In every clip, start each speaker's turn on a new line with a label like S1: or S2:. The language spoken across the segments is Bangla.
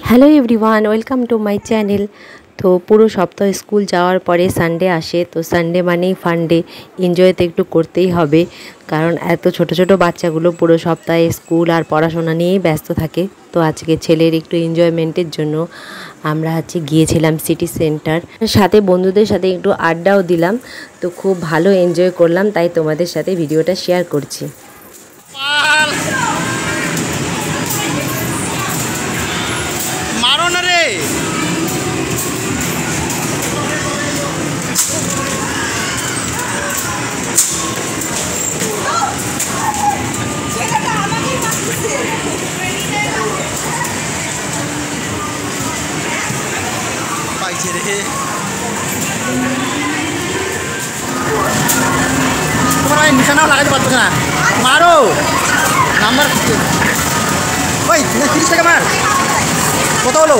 S1: Hello everyone, welcome to my channel. তো পুরো সপ্তাহ স্কুল যাওয়ার পরে সানডে আসে, তো সানডে মানেই ফান ডে। এনজয় তো একটু করতেই হবে, কারণ এত ছোট ছোট বাচ্চাগুলো পুরো সপ্তাহে স্কুল আর পড়াশোনা নিয়েই ব্যস্ত থাকে। তো আজকে ছেলের একটু এনজয়মেন্টের জন্য আমরা গিয়েছিলাম সিটি সেন্টার, সাথে বন্ধুদের সাথে একটু আড্ডাও দিলাম। তো খুব ভালো এনজয় করলাম, তাই তোমাদের সাথে ভিডিওটা শেয়ার করছি।
S2: তোমার নিশানাও লাগাতে পারতো না, মারো নাম্বার। ওই 30 টাকা মার, কত হলো?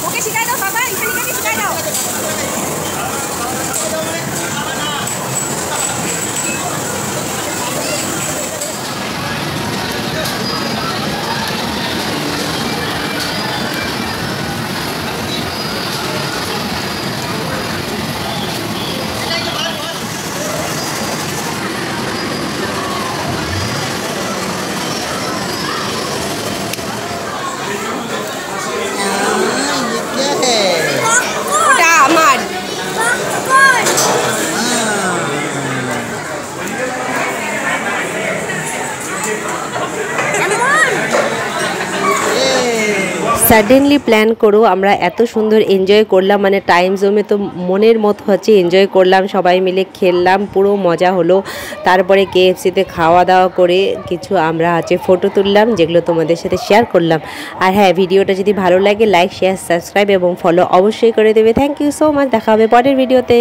S3: ওকে শিখাই দাও বাবা, ইতালিকে শিখাই দাও।
S1: সাডেনলি প্ল্যান করো, আমরা এত সুন্দর এনজয় করলাম, মানে টাইম জমে তো মনের মতো এনজয় করলাম, সবাই মিলে খেললাম, পুরো মজা হলো। তারপরে KFC-তে খাওয়া দাওয়া করে কিছু আমরা ফটো তুললাম, যেগুলো তোমাদের সাথে শেয়ার করলাম। আর হ্যাঁ, ভিডিওটা যদি ভালো লাগে লাইক, শেয়ার, সাবস্ক্রাইব এবং ফলো অবশ্যই করে দেবে। থ্যাংক ইউ সো মাচ, দেখা হবে পরের ভিডিওতে।